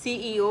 CEO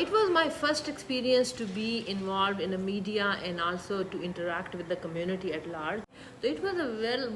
It was my first experience to be involved in the media and also to interact with the community at large. So it was a well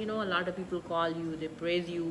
you know a lot of people call you, they praise you,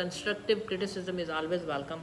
Constructive criticism is always welcome.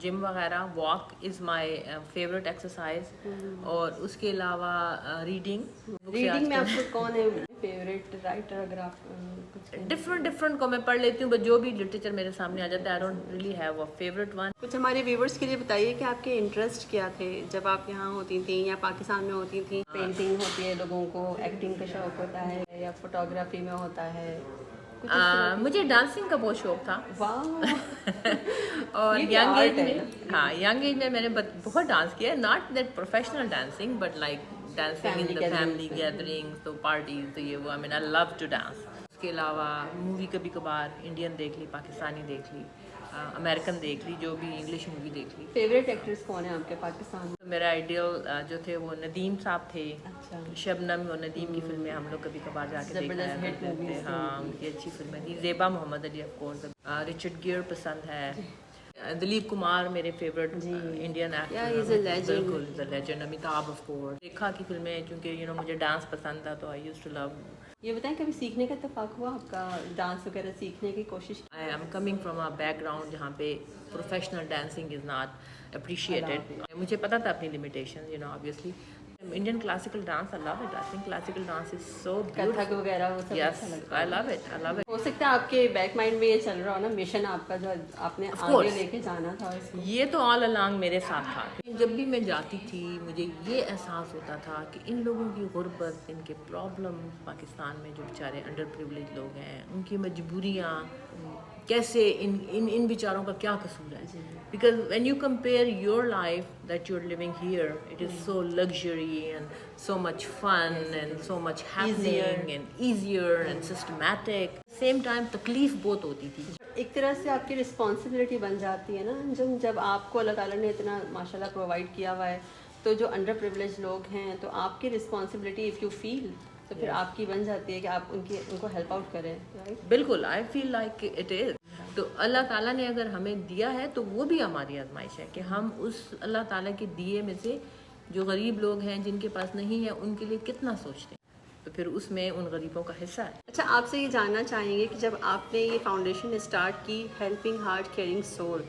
جم وغیرہ. Walk is my favourite exercise. اور اس کے علاوہ reading. Reading میں آپ کو کون ہے favourite writer? اگر آپ ڈفرینٹ کو میں پڑھ لیتی ہوں، بٹ جو بھی لٹریچر میرے سامنے آ جاتا ہے I don't really have a favourite one. کچھ ہمارے ویورز کے لیے بتائیے کہ آپ کے انٹرسٹ کیا تھے جب آپ یہاں ہوتی تھیں یا پاکستان میں ہوتی تھیں؟ پینٹنگ ہوتی ہے لوگوں کو، ایکٹنگ کا شوق ہوتا ہے، یا فوٹوگرافی میں ہوتا ہے؟ مجھے ڈانسنگ کا بہت شوق تھا. اور ینگ ایج میں، ینگ ایج میں نے بہت ڈانس کیا. Not that professional dancing but like dancing in the family gathering, تو پارٹیز، تو یہ وہ. آئی مین آئی لو ٹو ڈانس. اس کے علاوہ مووی کبھی کبھار انڈین دیکھ لی، پاکستانی دیکھ لی، امریکن دیکھ لی، جو بھی انگلش مووی دیکھ لی. فیوریٹ ایکٹرس کون ہیں آپ کے پاکستان میں؟ میرا آئیڈیل جو تھے وہ ندیم صاحب تھے. شبنم اور ندیم کی فلمیں ہم لوگ کبھی کبھار جا کے دیکھا ہے. ہاں، ان کی اچھی فلمیں تھیں. زیبا محمد علی آف کورس. رچرڈ گیئر پسند ہے. دلیپ کمار میرے فیوریٹ انڈین ایکٹر. بالکل legend. Amitabh of course. Rekha کی فلمیں چونکہ مجھے ڈانس پسند تھا تو آئی یوز ٹو لو. یہ بتائیں کبھی سیکھنے کا اتفاق ہوا آپ کا، ڈانس وغیرہ سیکھنے کی کوشش؟ I am coming from a background جہاں پہ professional dancing is not appreciated. مجھے پتا تھا اپنی limitation obviously. Indian classical dance I love it. I think classical dance is so Kathak وغیرہ وہ سب یس آئی love it. I love it. ہو سکتا ہے آپ کے بیک مائنڈ میں یہ چل رہا ہو نا مشن آپ کا، جو آپ نے آگے لے کے جانا تھا. یہ تو آل الانگ میرے ساتھ تھا. جب بھی میں جاتی تھی مجھے یہ احساس ہوتا تھا کہ ان لوگوں کی غربت، ان کے پرابلم، پاکستان میں جو بیچارے انڈر پریولیج لوگ ہیں ان کی مجبوریاں کیسے، ان بیچاروں کا کیا قصور ہے. Because when you compare your life that you are living here, it is so luxury and so much fun and so much happening and easier and systematic. Same time تکلیف بہت ہوتی تھی. ایک طرح سے آپ کی رسپانسبلٹی بن جاتی ہے نا، جب آپ کو اللہ تعالیٰ نے اتنا ماشاء اللہ پرووائڈ کیا ہوا ہے، تو جو انڈر پریولیج لوگ ہیں تو آپ کی رسپانسبلٹی اف یو فیل تو پھر آپ کی بن جاتی ہے کہ آپ ان کو ہیلپ آؤٹ کریں. بالکل آئی فیل لائک اٹ از. تو اللہ تعالیٰ نے اگر ہمیں دیا ہے تو وہ بھی ہماری آزمائش ہے کہ ہم اس اللہ تعالیٰ کے دیے میں سے جو غریب لوگ ہیں جن کے پاس نہیں ہے ان کے لیے کتنا سوچتے ہیں، تو پھر اس میں ان غریبوں کا حصہ ہے. اچھا، آپ سے یہ جاننا چاہیں گے کہ جب آپ نے یہ فاؤنڈیشن اسٹارٹ کی ہیلپنگ ہارٹ کیئرنگ سول،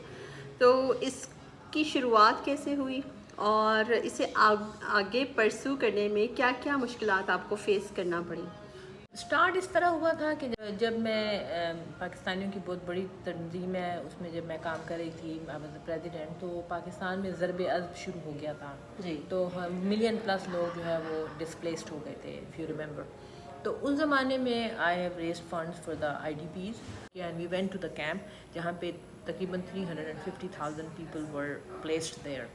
تو اس کی شروعات کیسے ہوئی اور اسے آگے پرسو کرنے میں کیا کیا مشکلات آپ کو فیس کرنا پڑی؟ اسٹارٹ اس طرح ہوا تھا کہ جب میں پاکستانیوں کی بہت بڑی تنظیم ہے اس میں جب میں کام کر رہی تھی پریزیڈنٹ، تو پاکستان میں ضرب عضب شروع ہو گیا تھا. تو ملین پلس لوگ جو ہے وہ ڈسپلیسڈ ہو گئے تھے اف یو ریمبر. تو اس زمانے میں I have raised funds for the I D Ps and we went to the camp جہاں پہ تقریباً 350,000 پیپل ور پلیسڈ دیئر.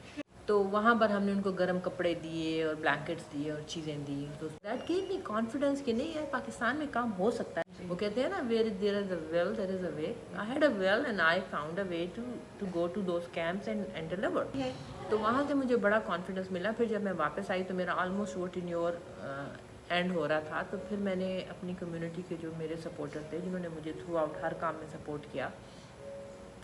تو وہاں پر ہم نے ان کو گرم کپڑے دیے اور بلینکٹس دیے اور چیزیں دی. تو دیٹ گیو می کانفیڈینس کہ نہیں یار پاکستان میں کام ہو سکتا ہے. وہ کہتے ہیں نا where there is a will there is a way. I had a will and I found a way to go to those camps and deliver. تو وہاں سے مجھے بڑا کانفیڈینس ملا. پھر جب میں واپس آئی تو میرا آلموسٹ وہ ٹینیور اینڈ ہو رہا تھا. تو پھر میں نے اپنی کمیونٹی کے جو میرے سپورٹر تھے جنہوں نے مجھے تھرو آؤٹ ہر کام میں سپورٹ کیا،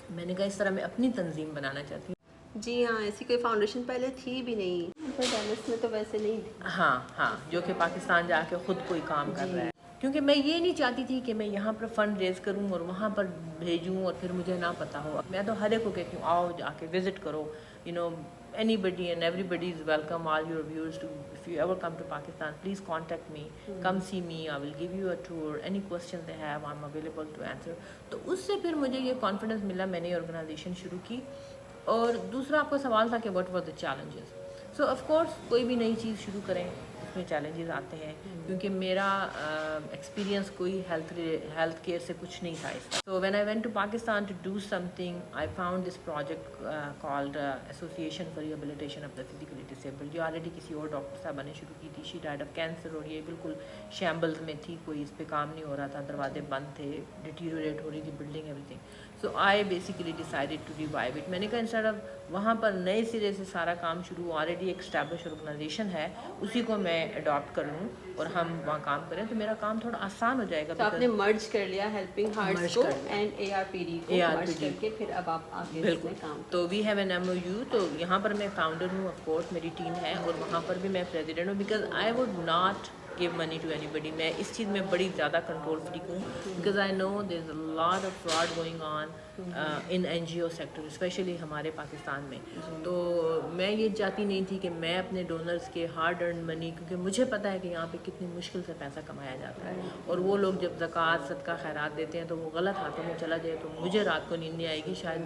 میں نے کہا اس طرح میں اپنی تنظیم بنانا چاہتی ہوں. جی ہاں، ایسی کوئی فاؤنڈیشن پہلے تھی بھی نہیں پر ڈیلس میں تو ویسے نہیں تھی. ہاں جو کہ پاکستان جا کے خود کوئی کام کر رہا ہے. کیونکہ میں یہ نہیں چاہتی تھی کہ میں یہاں پر فنڈ ریز کروں اور وہاں پر بھیجوں اور پھر مجھے نہ پتہ ہو. میں تو ہر ایک کو کہتی ہوں آؤ جا کے وزٹ کرو. Anybody and everybody is welcome. All your viewers, if you ever come to Pakistan, please contact me. Come see me. I will give you a tour. Any questions they have, I'm available to answer. تو اس سے پھر مجھے یہ confidence ملا. میں نے organization شروع کی. اور دوسرا آپ کو سوال تھا کہ what were the challenges. So of course کوئی بھی نئی چیز شروع کریں اس میں چیلنجز آتے ہیں کیونکہ میرا ایکسپیرینس کوئی ہیلتھ کیئر سے کچھ نہیں تھا اس کا. So when I went to Pakistan to do something, I found this project called Association for Rehabilitation of the Physically Disabled. جو آلریڈی کسی اور ڈاکٹر صاحبہ نے شروع کی تھی. She died of cancer اور یہ بالکل شیمبلز میں تھی. کوئی اس پہ کام نہیں ہو رہا تھا. دروازے بند تھے. ڈیٹیریوریٹ ہو رہی تھی building every thing. So I basically decided to revive it. میں نے کہا انسٹیڈ آف وہاں پر نئے سرے سے سارا کام شروع، آلریڈی ایک اسٹیبلش آرگنائزیشن ہے اسی کو میں اڈاپٹ کر لوں اور ہم وہاں کام کریں تو میرا کام تھوڑا آسان ہو جائے گا. تو آپ نے مرج کر لیا ہیلپنگ ہارٹس کو اینڈ ARPD کو مرج کر کے پھر اب آپ آگے اس میں کام. تو وی ہیو این MOU. تو یہاں پر میں فاؤنڈر ہوں. آف کورس میری ٹیم ہے اور وہاں پر بھی میں پریزیڈنٹ ہوں. Because I would not give money to anybody. میں اس چیز میں بڑی زیادہ کنٹرول فریک ہوں, because I know there's a lot of fraud going on in NGO sector, especially ہمارے پاکستان میں. تو میں یہ چاہتی نہیں تھی کہ میں اپنے ڈونرز کے ہارڈ ارنڈ منی, کیونکہ مجھے پتہ ہے کہ یہاں پہ کتنی مشکل سے پیسہ کمایا جاتا ہے, اور وہ لوگ جب زکوٰۃ صدقہ خیرات دیتے ہیں تو وہ غلط ہاتھوں میں چلا جائے تو مجھے رات کو نیند نہیں آئے گی, شاید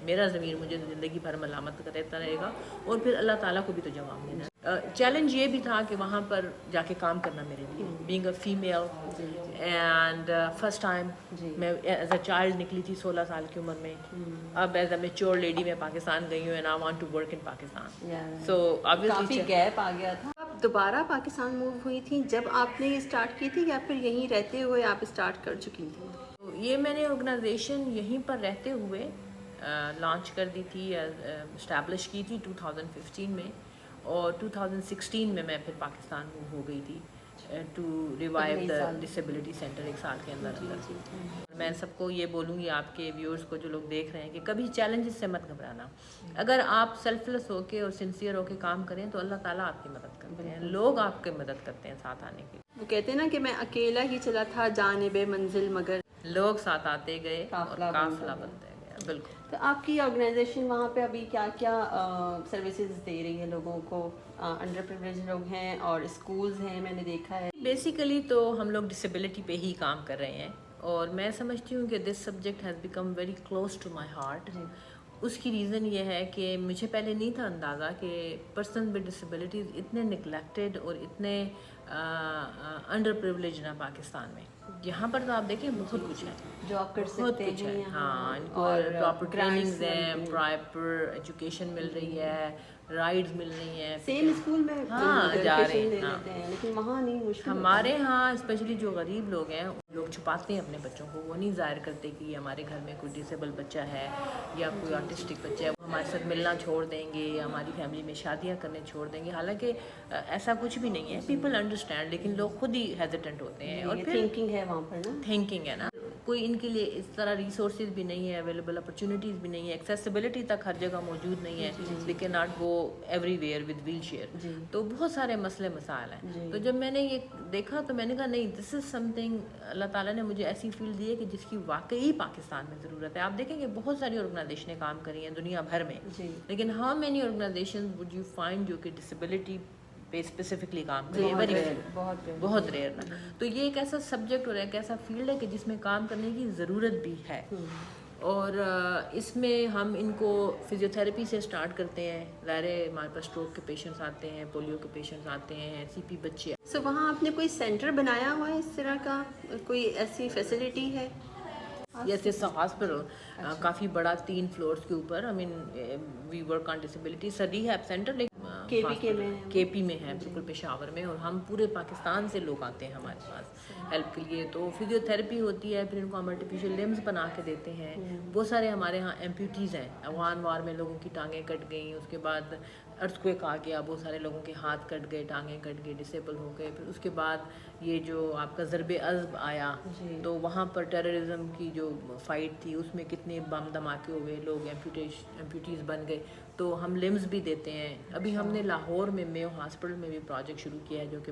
میرا ضمیر مجھے زندگی بھر ملامت کرتا رہے گا, اور پھر اللہ تعالیٰ کو بھی تو جواب دینا ہے. چیلنج یہ بھی تھا کہ وہاں پر جا کے کام کرنا میرے لیے, being a female and first time میں ایز اے چائلڈ نکلی تھی 16 سال کی عمر میں, اب ایز اے میچور لیڈی میں پاکستان گئی ہوں, and I want to work in Pakistan. So کافی گیپ آ گیا تھا. آپ دوبارہ پاکستان موو ہوئی تھیں جب آپ نے یہ اسٹارٹ کی تھی, یا پھر یہیں رہتے ہوئے آپ اسٹارٹ کر چکی تھیں؟ یہ میں نے آرگنائزیشن یہیں پر رہتے ہوئے لانچ کر دی تھی, اسٹیبلش کی تھی 2015 میں, اور 2016 میں پھر پاکستان موو ہو گئی تھی to revive the disability centre 1 سال کے اندر. میں سب کو یہ بولوں گی, آپ کے ویورز کو جو لوگ دیکھ رہے ہیں, کہ کبھی چیلنجز سے مت گھبرانا. اگر آپ سیلف لیس ہو کے اور سنسیئر ہو کے کام کریں تو اللہ تعالیٰ آپ کی مدد کرتے ہیں, لوگ آپ کی مدد کرتے ہیں ساتھ آنے کی. وہ کہتے ہیں نا کہ میں اکیلا ہی چلا تھا جانب منزل, مگر لوگ ساتھ آتے گئے اور قافلہ بنتے گیا. بالکل. تو آپ کی آرگنائزیشن وہاں پہ ابھی کیا کیا سروسز دے رہی ہے لوگوں کو؟ انڈر پریویلیج لوگ ہیں اور اسکولز ہیں, میں نے دیکھا ہے. بیسیکلی تو ہم لوگ ڈسیبلٹی پہ ہی کام کر رہے ہیں, اور میں سمجھتی ہوں کہ this subject has become very close to my heart. اس کی ریزن یہ ہے کہ مجھے پہلے نہیں تھا اندازہ کہ پرسن ود ڈسیبلٹیز اتنے نگلیکٹڈ اور اتنے انڈر پریولیج نا پاکستان میں. یہاں پر تو آپ دیکھیں بہت کچھ ہے, جاب کر بہت سکتے کچھ ہیں, ہے. ہاں, ان کو پراپر ٹریننگز ہیں, پراپر ایجوکیشن مل رہی ہے, رائڈز مل رہی ہیں. سیم اسکول میں ہاں جا رہے ہیں, لیکن وہاں نہیں. مشکل ہمارے ہاں اسپیشلی جو غریب لوگ ہیں, لوگ چھپاتے ہیں اپنے بچوں کو, وہ نہیں ظاہر کرتے کہ ہمارے گھر میں کوئی ڈسیبل بچہ ہے یا کوئی آرٹسٹک بچہ ہے, وہ ہمارے ساتھ ملنا چھوڑ دیں گے یا ہماری فیملی میں شادیاں کرنے چھوڑ دیں گے. حالانکہ ایسا کچھ بھی نہیں ہے, پیپل انڈرسٹینڈ, لیکن لوگ خود ہی ہیزیٹنٹ ہوتے ہیں. اور پھر تھنکنگ ہے وہاں پر نا, تھنکنگ ہے نا, کوئی ان کے لیے اس طرح ریسورسز بھی نہیں ہے, اویلیبل اپرچونیٹیز بھی نہیں ہے, ایکسیسیبلٹی تک ہر جگہ موجود نہیں ہے, لیکن not go every where with wheel chair. تو بہت سارے مسئلے مسائل ہیں. تو جب میں نے یہ دیکھا تو میں نے کہا نہیں, دس از سم تھنگ اللہ تعالیٰ نے مجھے ایسی فیلڈ دی ہے کہ جس کی واقعی پاکستان میں ضرورت ہے. آپ دیکھیں کہ بہت ساری آرگنائزیشنیں کام کری ہیں دنیا بھر میں, لیکن how many organization would you find جو کہ ڈسیبلٹی پہ اسپیسیفکلی کام کریں؟ بہت ریئر نا. تو یہ ایک ایسا سبجیکٹ اور ایک ایسا فیلڈ ہے کہ جس میں کام کرنے کی ضرورت بھی ہے, اور اس میں ہم ان کو فزیوتھیراپی سے سٹارٹ کرتے ہیں. ظاہر ہے ہمارے پاس اسٹروک کے پیشنٹس آتے ہیں, پولیو کے پیشنٹس آتے ہیں, CP بچے. سو وہاں آپ نے کوئی سینٹر بنایا ہوا ہے اس طرح کا, کوئی ایسی فیسلٹی ہے؟ یس یس, ہاسپٹل کافی بڑا 3 فلورس کے اوپر. I mean we work on disability. Rehab centre KP میں ہے, بالکل پشاور میں, اور ہم پورے پاکستان سے لوگ آتے ہیں ہمارے پاس ہیلپ کے لیے. تو فزیوتھیراپی ہوتی ہے, پھر ان کو ہم آرٹیفیشیل لمز بنا کے دیتے ہیں. بہت سارے ہمارے ہاں ایمپیوٹیز ہیں, افغان وار میں لوگوں کی ٹانگیں کٹ گئیں, اس کے بعد ارتھکویک آ گیا, بہت سارے لوگوں کے ہاتھ کٹ گئے, ٹانگیں کٹ گئے, ڈسیبل ہو گئے. پھر اس کے بعد یہ جو آپ کا ضرب عضب آیا, تو وہاں پر ٹیررزم کی جو فائٹ تھی اس میں کتنے بم دھماکے ہوئے, لوگ ایمپیوٹیز بن گئے. تو ہم لمز بھی دیتے ہیں. ابھی ہم نے لاہور میں میو ہاسپٹل میں بھی پروجیکٹ شروع کیا ہے, جو کہ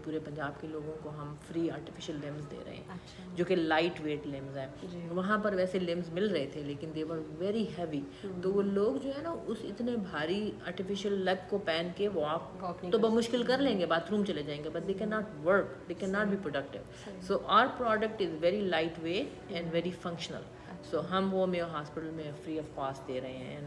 پورے پنجاب کے لوگوں کو ہم فری آرٹیفیشیل لمز دے رہے ہیں, جو کہ لائٹ ویٹ لمز ہیں. وہاں پر ویسے لمز مل رہے تھے لیکن دے ور ویری ہیوی. تو وہ لوگ جو ہے نا اس اتنے بھاری آرٹیفیشیل لیگ کو پہن کے واک تو بمشکل کر لیں گے, باتھ روم چلے جائیں گے, but they can not work, they can not be productive. So our product is very lightweight and very functional. سو ہم وہ میو ہاسپٹل میں فری آف کاسٹ دے رہے ہیں.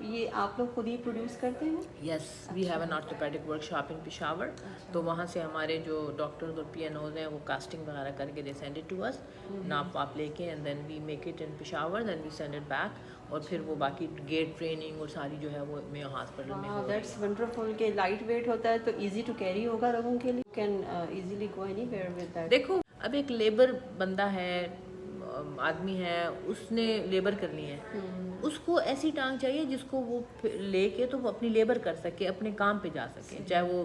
یہ آپ لوگ خود ہی پروڈیوس کرتے ہیں؟ Yes, we have an orthopaedic workshop in Peshawar. تو وہاں سے ہمارے جو ڈاکٹرز اور PNOs ہیں وہ کاسٹنگ وغیرہ کر کے دے سینڈ اٹ ٹو اس, ناپ آپ لے کے, and then we make it in Peshawar, then we send it back. اور پھر وہ باقی گیٹ ٹریننگ اور ساری جو ہے وہ میو ہاسپٹل میں. دیٹس ونڈرفل کہ لائٹ ویٹ ہوتا ہے تو ایزی ٹو کیری ہوگا لوگوں کے لیے, can easily go any where with that. دیکھو اب ایک لیبر بندہ ہے, آدمی ہے, اس نے لیبر کرنی ہے, اس کو ایسی ٹانگ چاہیے جس کو وہ لے کے تو وہ اپنی لیبر کر سکے, اپنے کام پہ جا سکے, چاہے وہ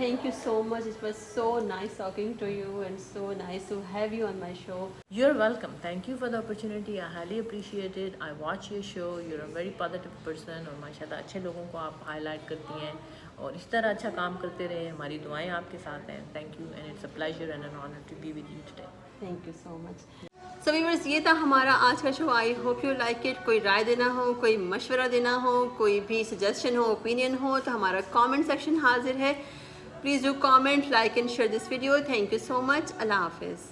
Thank you so much. It was so nice talking to you and so nice to have you on my show. You're welcome. Thank you for the opportunity. I highly appreciate it. I watch your show. You're a very positive person. اور ماشاء اللہ اچھے لوگوں کو آپ high light کرتی ہیں اور اس طرح اچھا کام کرتے رہے. ہماری دعائیں آپ کے ساتھ ہیں. Thank you and it's a pleasure and an honour to be with you today. Thank you so much. So viewers, یہ تھا ہمارا آج کا show. I hope you like it. کوئی رائے دینا ہو, کوئی مشورہ دینا ہو, کوئی بھی سجیشن ہو, اوپینین ہو تو ہمارا کامنٹ سیکشن حاضر ہے. Please do comment, like and share this video. Thank you so much. Allah حافظ.